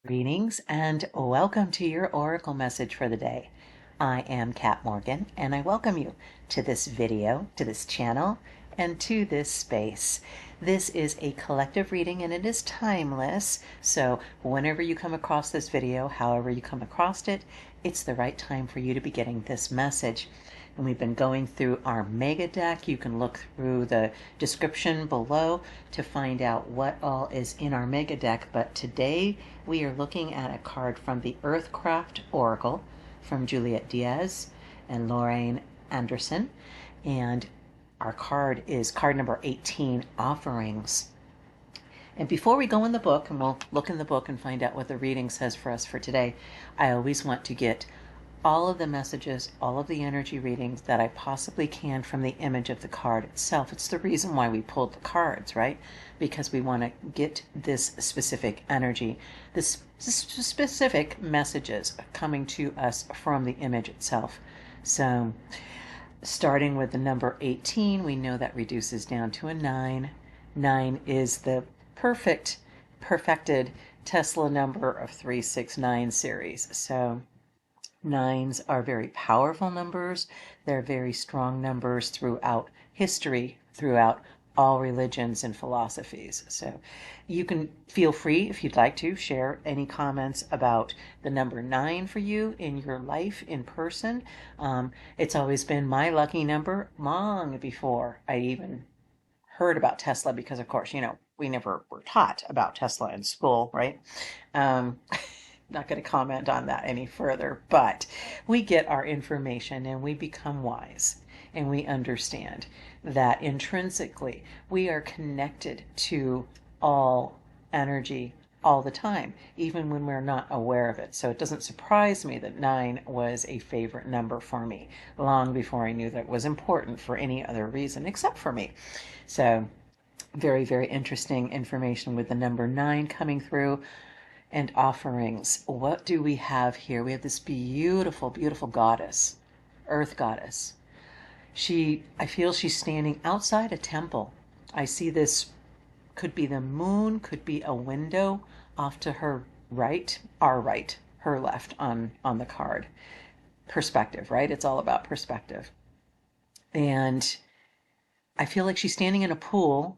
Greetings and welcome to your Oracle message for the day. I am Kat Morgan and I welcome you to this video, to this channel, and to this space. This is a collective reading and it is timeless, so whenever you come across this video, however you come across it, it's the right time for you to be getting this message. And we've been going through our mega deck. You can look through the description below to find out what all is in our mega deck. But today we are looking at a card from the Earthcraft Oracle from Juliet Diaz and Lorraine Anderson. And our card is card number 18, Offerings. And before we go in the book, and we'll look in the book and find out what the reading says for us for today, I always want to get all of the messages, all of the energy readings that I possibly can from the image of the card itself. It's the reason why we pulled the cards, right? Because we want to get this specific energy, this specific messages coming to us from the image itself. So starting with the number 18, we know that reduces down to a 9. 9 is the perfected Tesla number of 369 series. So nines are very powerful numbers. They're very strong numbers throughout history, throughout all religions and philosophies. So you can feel free, if you'd like to, share any comments about the number 9 for you in your life in person. It's always been my lucky number long before I even heard about Tesla, because of course, we never were taught about Tesla in school, right? Not going to comment on that any further, but we get our information and we become wise and we understand that intrinsically we are connected to all energy all the time, even when we're not aware of it. So it doesn't surprise me that 9 was a favorite number for me long before I knew that it was important for any other reason except for me. So very, very interesting information with the number 9 coming through. And offerings. What do we have here? We have this beautiful, beautiful goddess, earth goddess. I feel she's standing outside a temple. I see this could be the moon, could be a window off to her right, our right, her left on the card. Perspective, right? It's all about perspective. And I feel like she's standing in a pool.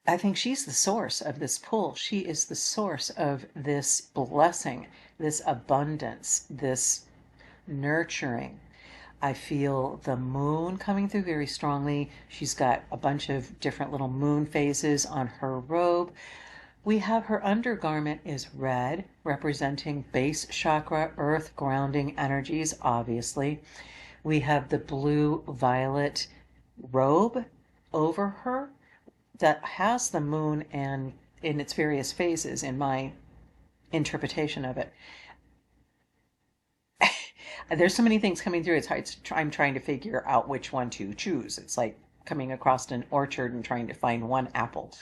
I think she's the source of this pool. She is the source of this blessing, this abundance, this nurturing. I feel the moon coming through very strongly. She's got a bunch of different little moon phases on her robe. We have her undergarment is red, representing base chakra, earth grounding energies, obviously. We have the blue-violet robe over her that has the moon and in its various phases in my interpretation of it. There's so many things coming through. It's hard. I'm trying to figure out which one to choose. It's like coming across an orchard and trying to find one apple.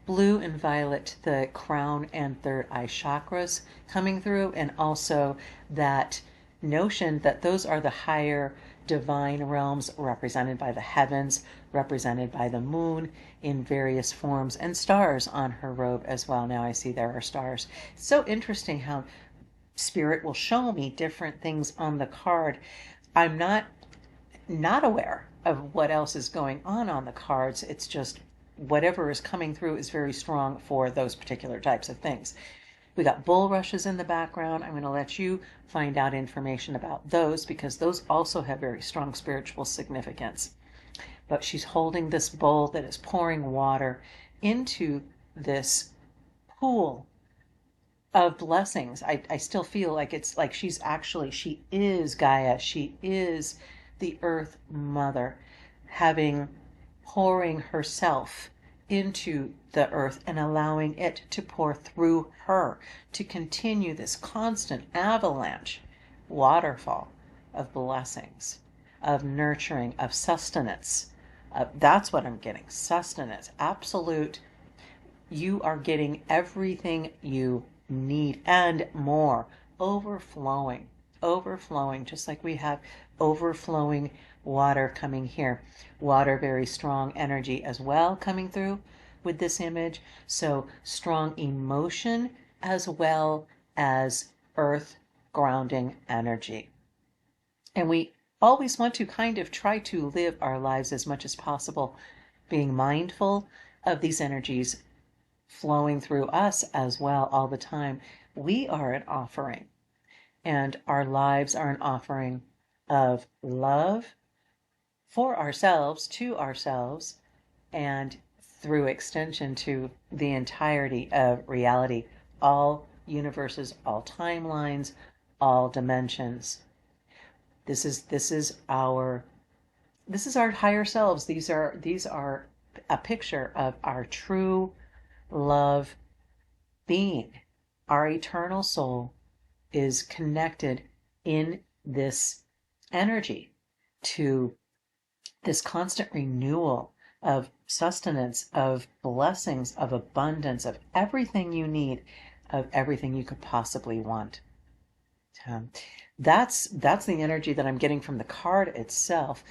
Blue and violet, the crown and third eye chakras coming through, and also that notion that those are the higher divine realms represented by the heavens, represented by the moon in various forms, and stars on her robe as well. Now I see there are stars. It's so interesting how Spirit will show me different things on the card. I'm not aware of what else is going on the cards. It's just whatever is coming through is very strong for those particular types of things. We got bulrushes in the background. I'm going to let you find out information about those because those also have very strong spiritual significance. But she's holding this bowl that is pouring water into this pool of blessings. I still feel like it's like she is Gaia. She is the Earth Mother, pouring herself into the earth and allowing it to pour through her to continue this constant avalanche, waterfall of blessings, of nurturing, of sustenance. That's what I'm getting. Sustenance. Absolute. You are getting everything you need and more. Overflowing. Overflowing. Just like we have overflowing water coming here. Water, very strong energy as well coming through with this image. So strong emotion as well as earth grounding energy. And we always want to kind of try to live our lives as much as possible, being mindful of these energies flowing through us as well all the time. We are an offering, and our lives are an offering of love for ourselves, to ourselves, and through extension to the entirety of reality, all universes, all timelines, all dimensions. This is our higher selves. These are a picture of our true love being. Our eternal soul is connected in this energy to this constant renewal of sustenance, of blessings, of abundance, of everything you need, of everything you could possibly want. That's the energy that I'm getting from the card itself.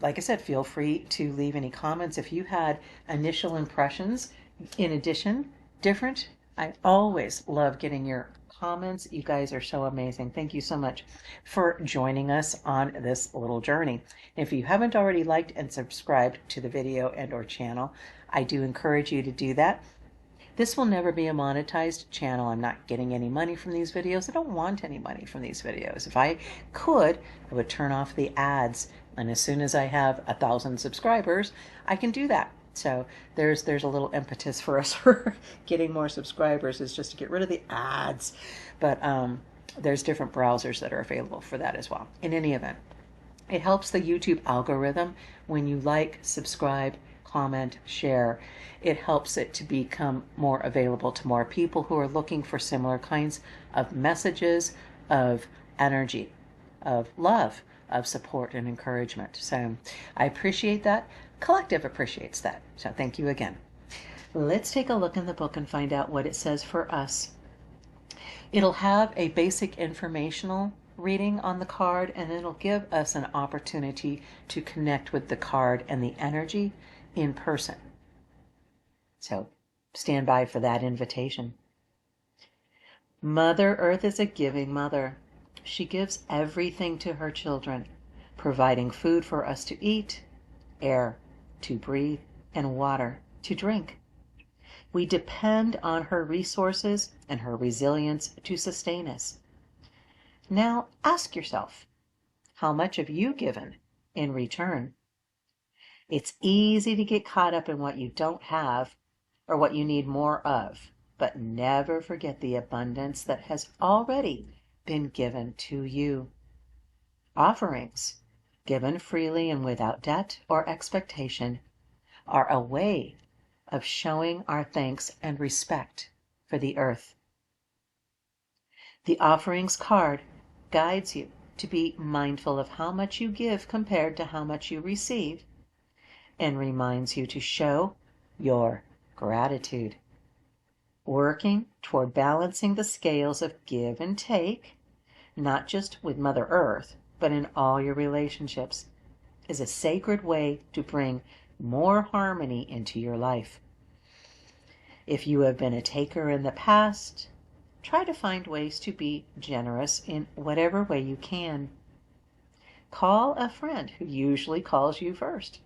Like I said, feel free to leave any comments if you had initial impressions. In addition, different. I always love getting your comments. You guys are so amazing. Thank you so much for joining us on this little journey. If you haven't already liked and subscribed to the video and or channel, I do encourage you to do that. This will never be a monetized channel. I'm not getting any money from these videos. I don't want any money from these videos. If I could, I would turn off the ads. And as soon as I have 1,000 subscribers, I can do that. So there's a little impetus for us for getting more subscribers, is just to get rid of the ads. But there's different browsers that are available for that as well. In any event, it helps the YouTube algorithm when you like, subscribe, comment, share. It helps it to become more available to more people who are looking for similar kinds of messages, of energy, of love, of support and encouragement. So I appreciate that. Collective appreciates that. So thank you again. Let's take a look in the book and find out what it says for us. It'll have a basic informational reading on the card, and it'll give us an opportunity to connect with the card and the energy in person. So stand by for that invitation. Mother Earth is a giving mother. She gives everything to her children, providing food for us to eat, air to breathe, and water to drink. We depend on her resources and her resilience to sustain us. Now ask yourself, how much have you given in return? It's easy to get caught up in what you don't have or what you need more of, but never forget the abundance that has already been given to you. Offerings, given freely and without debt or expectation, are a way of showing our thanks and respect for the earth. The offerings card guides you to be mindful of how much you give compared to how much you receive, and reminds you to show your gratitude, working toward balancing the scales of give and take, not just with Mother Earth, but in all your relationships, is a sacred way to bring more harmony into your life. If you have been a taker in the past, try to find ways to be generous in whatever way you can. Call a friend who usually calls you first.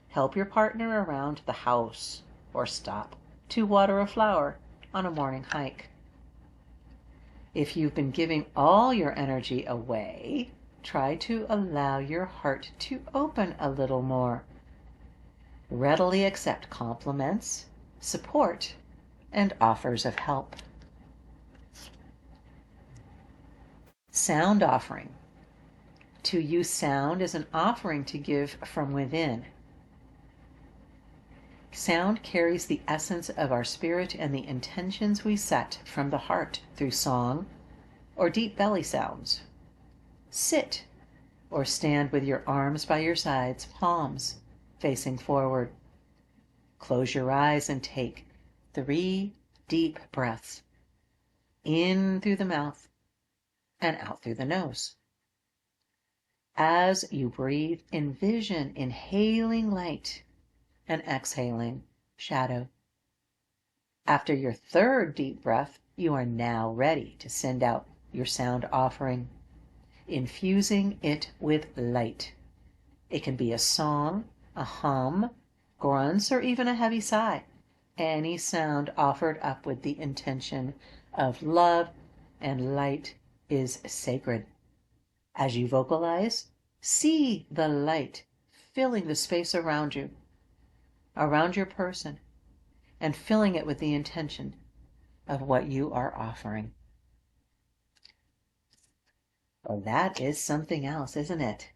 Help your partner around the house, or stop to water a flower on a morning hike. If you've been giving all your energy away, try to allow your heart to open a little more. Readily accept compliments, support, and offers of help. Sound offering. To use sound as an offering to give from within. Sound carries the essence of our spirit and the intentions we set from the heart through song or deep belly sounds. Sit or stand with your arms by your sides, palms facing forward. Close your eyes and take 3 deep breaths. In through the mouth and out through the nose. As you breathe, envision inhaling light and exhaling shadow. After your third deep breath, you are now ready to send out your sound offering, infusing it with light. It can be a song, a hum, grunts, or even a heavy sigh. Any sound offered up with the intention of love and light is sacred. As you vocalize, see the light filling the space around you, around your person, and filling it with the intention of what you are offering. Well, that is something else, isn't it?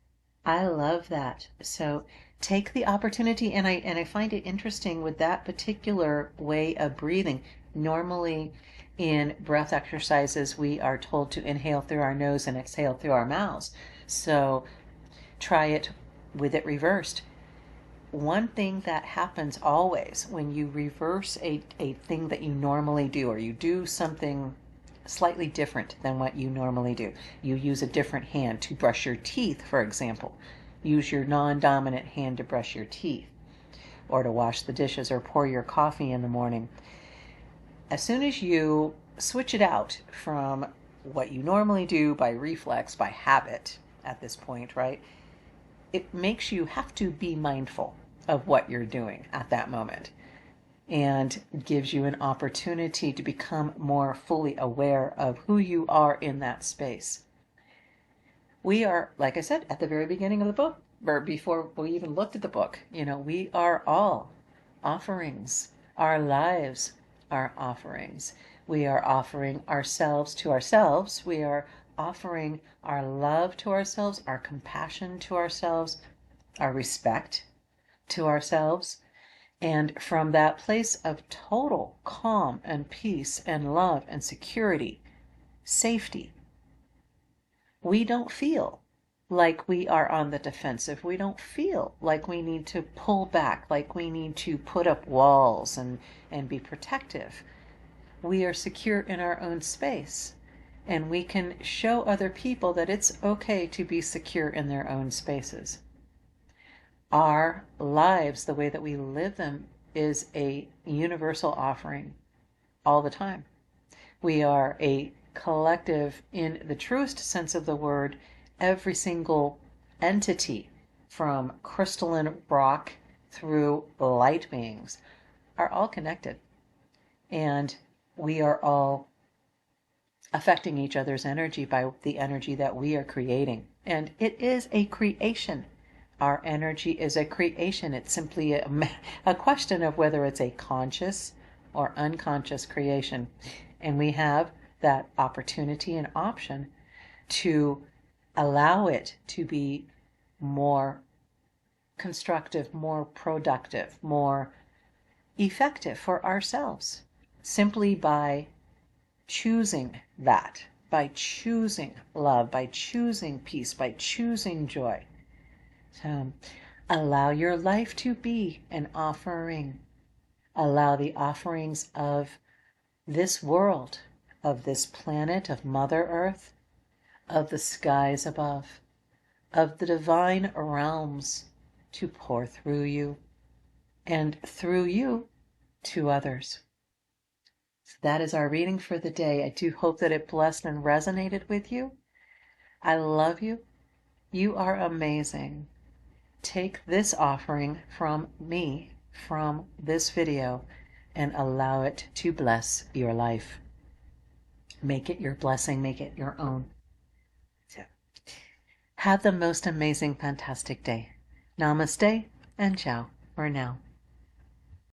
I love that. So take the opportunity, and I find it interesting with that particular way of breathing. Normally in breath exercises, we are told to inhale through our nose and exhale through our mouths. So try it with it reversed. One thing that happens always when you reverse a thing that you normally do, or you do something slightly different than what you normally do. You use a different hand to brush your teeth, for example. Use your non-dominant hand to brush your teeth, or to wash the dishes, or pour your coffee in the morning. As soon as you switch it out from what you normally do by reflex, by habit at this point, right? It makes you have to be mindful of what you're doing at that moment, and gives you an opportunity to become more fully aware of who you are in that space. We are, like I said, at the very beginning of the book, or before we even looked at the book, we are all offerings. Our lives are offerings. We are offering ourselves to ourselves. We are offering our love to ourselves, our compassion to ourselves, our respect to ourselves. And from that place of total calm and peace and love and security, safety, we don't feel like we are on the defensive. We don't feel like we need to pull back, like we need to put up walls and be protective. We are secure in our own space, and we can show other people that it's okay to be secure in their own spaces. Our lives, the way that we live them, is a universal offering all the time. We are a collective in the truest sense of the word. Every single entity, from crystalline rock through light beings, are all connected. And we are all affecting each other's energy by the energy that we are creating. And it is a creation. Our energy is a creation. It's simply a question of whether it's a conscious or unconscious creation. And we have that opportunity and option to allow it to be more constructive, more productive, more effective for ourselves, simply by choosing that, by choosing love, by choosing peace, by choosing joy. So allow your life to be an offering. Allow the offerings of this world, of this planet, of Mother Earth, of the skies above, of the divine realms, to pour through you, and through you to others. So that is our reading for the day. I do hope that it blessed and resonated with you. I love you. You are amazing. Take this offering from me, from this video, and allow it to bless your life. Make it your blessing. Make it your own. So, have the most amazing, fantastic day. Namaste and ciao for now.